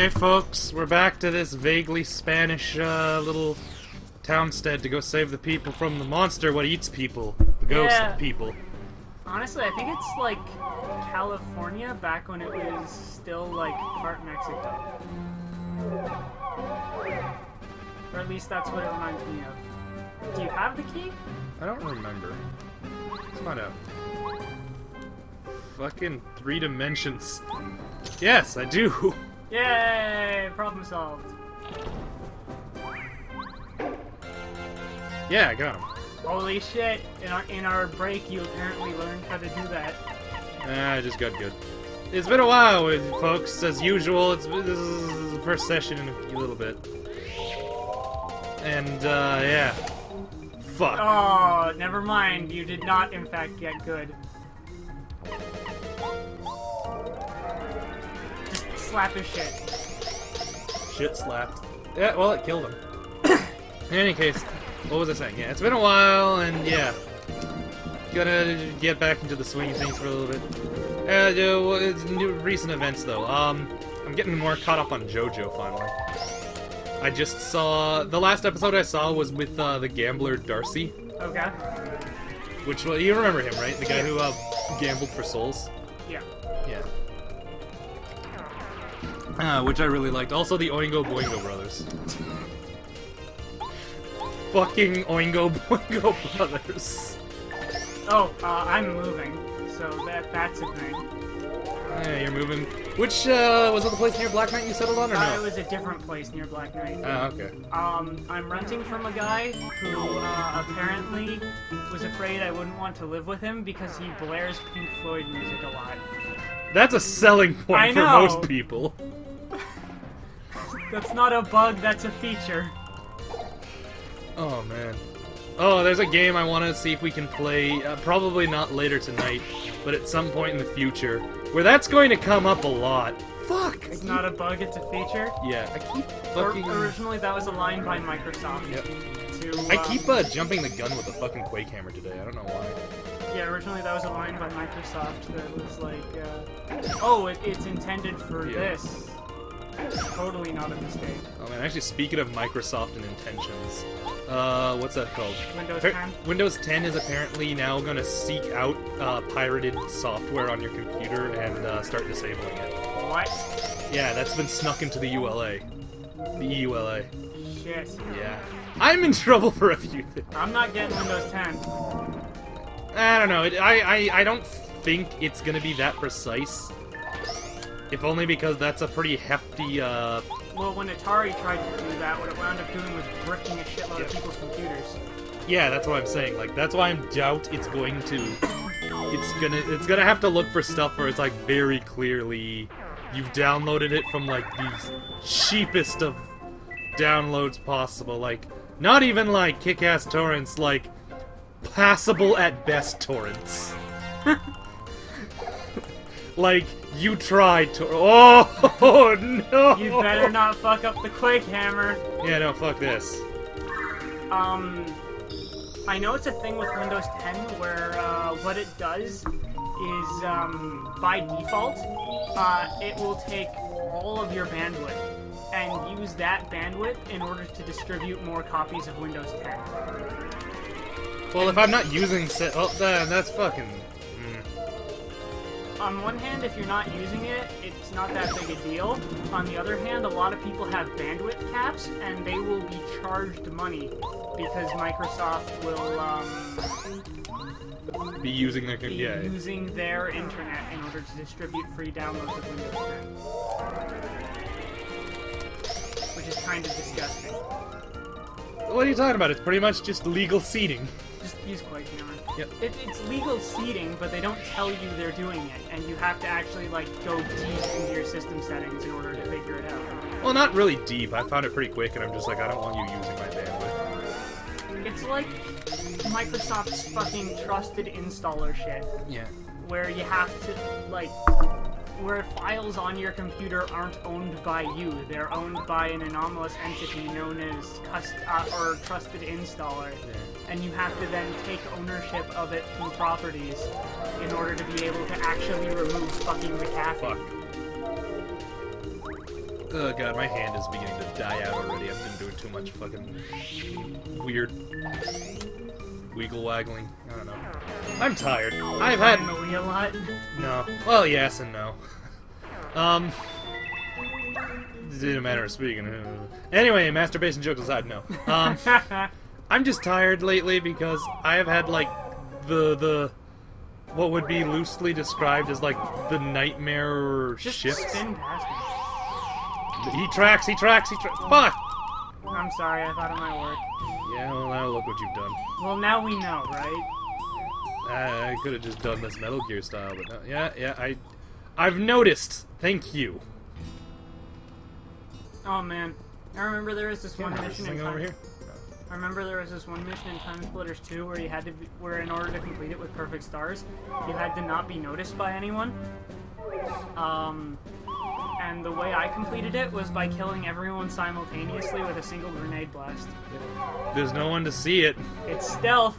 Okay, folks, we're back to this vaguely Spanish little townstead to go save the people from the monster what eats people. The ghost people. Honestly, I think it's like California back when it was still like part Mexico. Or at least that's what it reminds me of. Do you have the key? I don't remember. Let's find out. Fucking 3 dimensions. Yes, I do. Yay! Problem solved. Yeah, I got him. Holy shit! In our break, you apparently learned how to do that. I just got good. It's been a while, folks. As usual, this is the first session in a little bit. And, yeah. Fuck. Oh, never mind. You did not, in fact, get good. Just slap his shit. Shit slapped. Yeah, well, it killed him. In any case, what was I saying? Yeah, it's been a while, and yeah. Gonna get back into the swing of things for a little bit. It's new recent events, though. I'm getting more caught up on JoJo, finally. I just saw... The last episode I saw was with the gambler Darcy. Okay. Which, well, you remember him, right? The guy who gambled for souls? Yeah. Yeah. Which I really liked. Also the Oingo Boingo brothers. Fucking Oingo Boingo brothers. Oh, I'm moving, so that's a thing. Yeah, you're moving. Which, was it the place near Black Knight you settled on, or no? It was a different place near Black Knight. Oh, okay. I'm renting from a guy who, apparently was afraid I wouldn't want to live with him because he blares Pink Floyd music a lot. That's a selling point for most people. That's not a bug, that's a feature. Oh, man. Oh, there's a game I want to see if we can play, probably not later tonight, but at some point in the future, where that's going to come up a lot. Fuck! It's not a bug, it's a feature? Yeah, I keep fucking... Originally, that was a line by Microsoft. Yep. To, I keep, jumping the gun with a fucking Quake hammer today, I don't know why. Yeah, originally that was a line by Microsoft that was like, oh, it's intended for this. Totally not a mistake. Oh man, actually speaking of Microsoft and intentions, what's that called? Windows 10? Windows 10 is apparently now going to seek out pirated software on your computer and start disabling it. What? Yeah, that's been snuck into the ULA. The EULA. Shit. Yeah. I'm in trouble for a few things. I'm not getting Windows 10. I don't know, I don't think it's going to be that precise. If only because that's a pretty hefty, Well, when Atari tried to do that, what it wound up doing was bricking a shitload of people's computers. Yeah, that's what I'm saying. Like, that's why I doubt it's going to... It's gonna have to look for stuff where it's, like, very clearly... You've downloaded it from, like, the cheapest of downloads possible. Like, not even, like, kick-ass torrents, like, passable at best torrents. Like, you tried to... Oh, no! You better not fuck up the Quake hammer. Yeah, no, fuck this. I know it's a thing with Windows 10 where, what it does is, by default, it will take all of your bandwidth and use that bandwidth in order to distribute more copies of Windows 10. Well, if I'm not using... Oh, that's fucking... On one hand, if you're not using it, it's not that big a deal. On the other hand, a lot of people have bandwidth caps, and they will be charged money because Microsoft will be using their using their internet in order to distribute free downloads of Windows 10, which is kind of disgusting. What are you talking about? It's pretty much just legal seeding. Just use Quake Hammer. Yep. It's legal seeding, but they don't tell you they're doing it, and you have to actually, like, go deep into your system settings in order to figure it out. Well, not really deep. I found it pretty quick, and I'm just like, I don't want you using my bandwidth. It's like Microsoft's fucking trusted installer shit. Yeah. Where you have to, like... Where files on your computer aren't owned by you. They're owned by an anomalous entity known as trusted installer. Yeah. And you have to then take ownership of it through properties in order to be able to actually remove fucking McAfee. Fuck. Oh god, my hand is beginning to die out already. I've been doing too much fucking weird wiggle waggling. I don't know. I'm tired. I've had a lot. no. Well, yes and no. In a matter of speaking. Anyway, masturbation jokes aside, no. I'm just tired lately because I have had like the what would be loosely described as like the nightmare Just shifts. spin past me. He tracks. Fuck! I'm sorry, I thought it might work. Yeah, well now look what you've done. Well, now we know, right? I could have just done this Metal Gear style, but no. Yeah, I've noticed. Thank you. Oh man, I remember there was this one Is mission this in thing over Time. here? I remember there was this one mission in Time Splitters 2 where you had to, where in order to complete it with perfect stars, you had to not be noticed by anyone. And the way I completed it was by killing everyone simultaneously with a single grenade blast. There's no one to see it. It's stealth.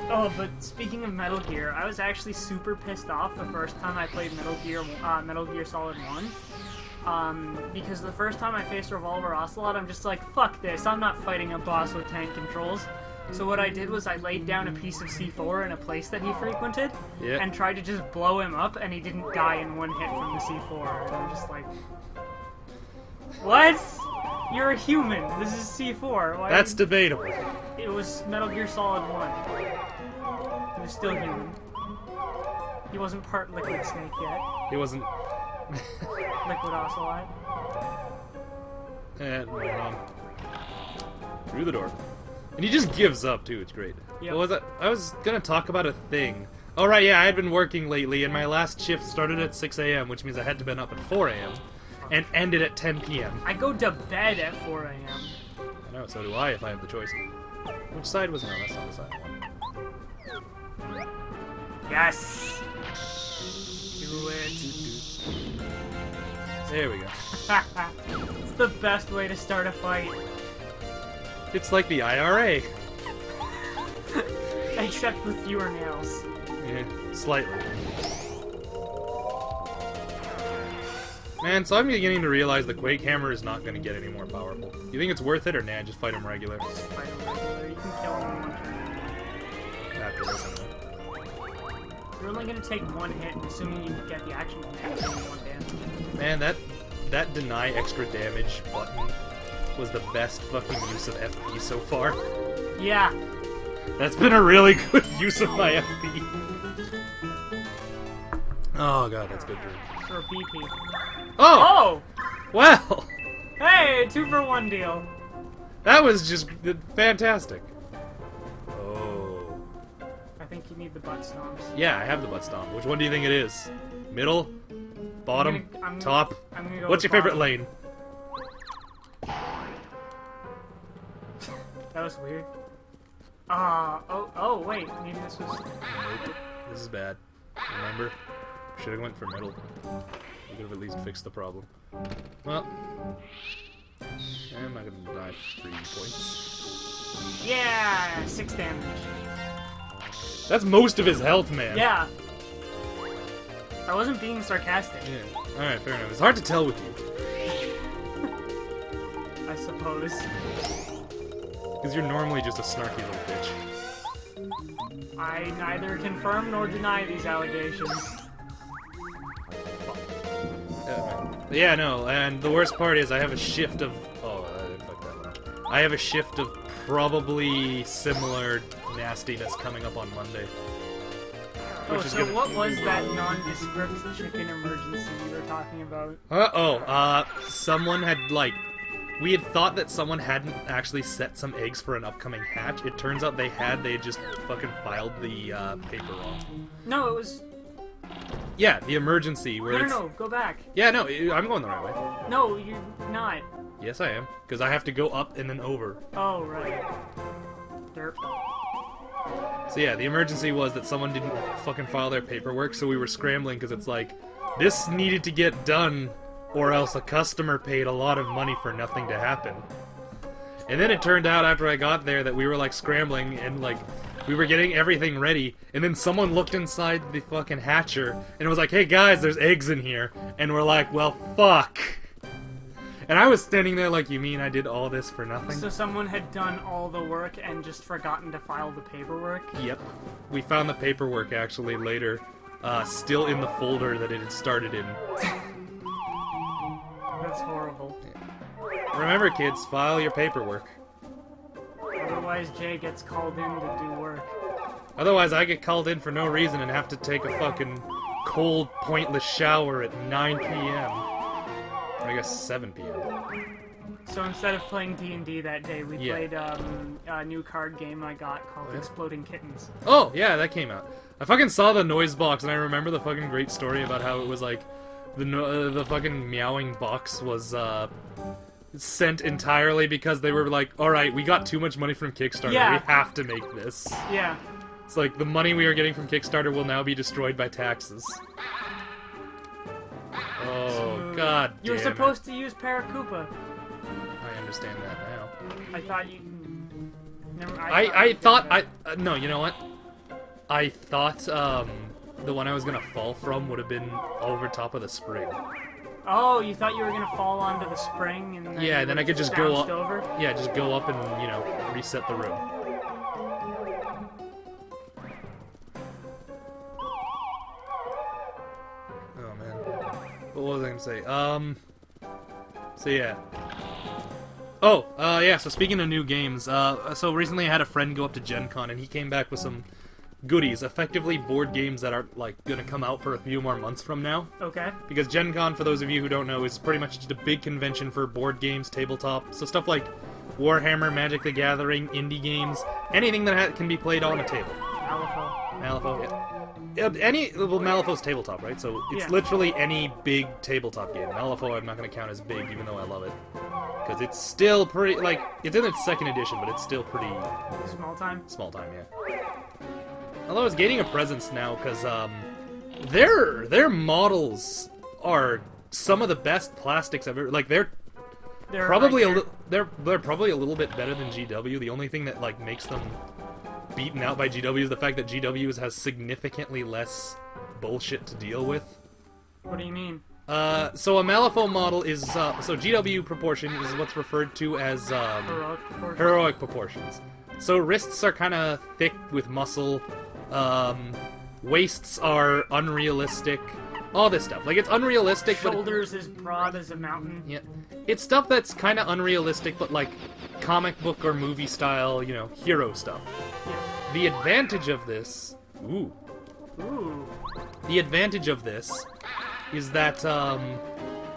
Oh, but speaking of Metal Gear, I was actually super pissed off the first time I played Metal Gear Solid 1. Because the first time I faced Revolver Ocelot, I'm just like, fuck this, I'm not fighting a boss with tank controls. So what I did was I laid down a piece of C4 in a place that he frequented, and tried to just blow him up, and he didn't die in one hit from the C4. And I'm just like, what? You're a human. This is C4. Why That's debatable. It was Metal Gear Solid 1. He was still human. He wasn't part Liquid Snake yet. He wasn't. Liquid Ocelot. And through the door. And he just gives up too, it's great. Yep. What was that? I was gonna talk about a thing. Oh right, yeah, I had been working lately and my last shift started at 6 a.m., which means I had to been up at 4 a.m. and ended at 10 p.m. I go to bed at 4 a.m. I know, so do I if I have the choice. Which side was no, that's not the side I want. Yes! Do it. There we go. It's the best way to start a fight. It's like the IRA. Except with fewer nails. Yeah, slightly. Man, so I'm beginning to realize the Quake Hammer is not going to get any more powerful. You think it's worth it, or nah, just fight him regular? Just fight him regular. You can kill him in one turn. After this, anyway. You're only going to take one hit, assuming you get the action command in one damage. Man, that deny extra damage button was the best fucking use of FP so far. Yeah. That's been a really good use of my FP. Oh god, that's good drink. Or BP. Oh! Oh! Well! Hey, 2-for-1 deal. That was just fantastic. Oh. I think you need the butt stomps. Yeah, I have the butt stomp. Which one do you think it is? Middle? Bottom? Top? I'm gonna go What's with your favorite bottom. lane? That was weird. Oh, wait, maybe this was... Nope. This is bad. Remember? Should've went for middle. You could've at least fixed the problem. Well. I'm not gonna die 3 points. Yeah! 6 damage. That's most of his health, man. Yeah. I wasn't being sarcastic. Yeah. Alright, fair enough. It's hard to tell with you. I suppose. Because you're normally just a snarky little bitch. I neither confirm nor deny these allegations. Yeah, no, and the worst part is I have a shift of... Oh, I didn't fuck that one. I have a shift of probably similar nastiness coming up on Monday. Oh, so what was that nondescript chicken emergency you were talking about? Someone had, like... We had thought that someone hadn't actually set some eggs for an upcoming hatch. It turns out they had just fucking filed the paper wrong. No, it was... Yeah, the emergency where No, go back. Yeah, no, I'm going the right way. No, you're not. Yes, I am. Because I have to go up and then over. Oh, right. Derp. So yeah, the emergency was that someone didn't fucking file their paperwork, so we were scrambling because it's like, this needed to get done or else a customer paid a lot of money for nothing to happen. And then it turned out after I got there that we were like scrambling and like we were getting everything ready, and then someone looked inside the fucking hatcher, and it was like, hey guys, there's eggs in here. And we're like, well, fuck. And I was standing there like, you mean I did all this for nothing? So someone had done all the work and just forgotten to file the paperwork? Yep. We found the paperwork, actually, later. Still in the folder that it had started in. That's horrible. Remember, kids, file your paperwork. Otherwise, Jay gets called in to do work. Otherwise, I get called in for no reason and have to take a fucking cold, pointless shower at 9 p.m. Or I guess 7 p.m. So instead of playing D&D that day, we played a new card game I got called Exploding Kittens. Oh, yeah, that came out. I fucking saw the noise box, and I remember the fucking great story about how it was like, the fucking meowing box was, sent entirely because they were like, alright, we got too much money from Kickstarter, we have to make this. Yeah. It's like, the money we are getting from Kickstarter will now be destroyed by taxes. Oh, god damn. You were supposed to use Paracupa. I understand that now. I thought you... Never, I thought, no, you know what? I thought, the one I was gonna fall from would have been over top of the spring. Oh, you thought you were gonna fall onto the spring and then then I could just go up. Over? Yeah, just go up and, you know, reset the room. Oh man, what was I gonna say? So yeah. Oh, yeah. So speaking of new games, so recently I had a friend go up to Gen Con and he came back with some goodies, effectively board games that are, like, gonna come out for a few more months from now. Okay. Because Gen Con, for those of you who don't know, is pretty much just a big convention for board games, tabletop, so stuff like Warhammer, Magic the Gathering, indie games, anything that can be played on a table. Malifaux, yeah. Well, Malifaux's tabletop, right? So it's literally any big tabletop game. Malifaux I'm not gonna count as big, even though I love it. Because it's still pretty, like, it's in its second edition, but it's still pretty... Small time? Small time, yeah. Although it's gaining a presence now, because their models are some of the best plastics I've ever. Like they're probably they're probably a little bit better than GW. The only thing that like makes them beaten out by GW is the fact that GW has significantly less bullshit to deal with. What do you mean? So a Malifaux model is so GW proportion is what's referred to as heroic proportions. So wrists are kind of thick with muscle. Waists are unrealistic. All this stuff. Like, it's unrealistic, Shoulders as broad as a mountain. Yeah. It's stuff that's kind of unrealistic, but, like, comic book or movie style, you know, hero stuff. Yeah. The advantage of this... Ooh. The advantage of this is that,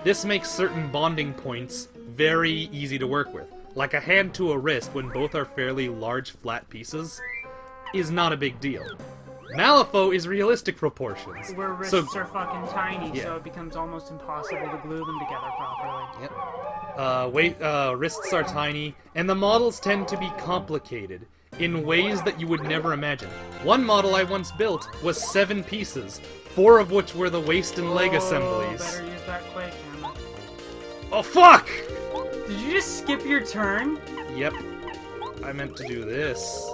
this makes certain bonding points very easy to work with. Like a hand to a wrist, when both are fairly large, flat pieces, is not a big deal. Malifaux is realistic proportions. Where wrists are fucking tiny, so it becomes almost impossible to glue them together properly. Yep. Wrists are tiny, and the models tend to be complicated in ways that you would never imagine. One model I once built was 7 pieces, 4 of which were the waist and leg assemblies. Better use that quick hammer. Oh, fuck! Did you just skip your turn? Yep. I meant to do this.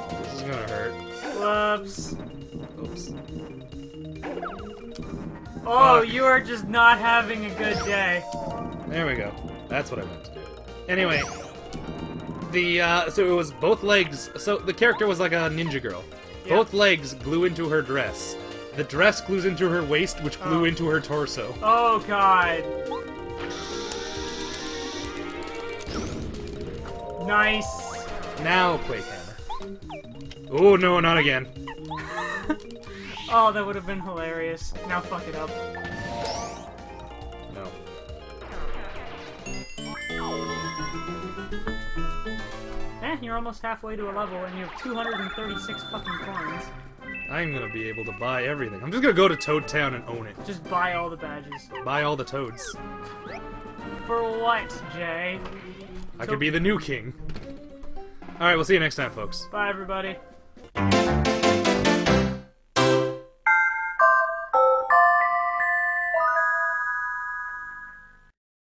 This is gonna hurt. Whoops. Oops. Oh, you are just not having a good day. There we go. That's what I meant to do. Anyway, so it was both legs. So the character was like a ninja girl. Yep. Both legs glue into her dress. The dress glues into her waist, which glue into her torso. Oh, God. Nice. Now, Quake Hammer. Oh, no, not again. Oh, that would have been hilarious. Now fuck it up. No. You're almost halfway to a level, and you have 236 fucking coins. I'm gonna be able to buy everything. I'm just gonna go to Toad Town and own it. Just buy all the badges. Buy all the toads. For what, Jay? I could be the new king. Alright, we'll see you next time, folks. Bye, everybody.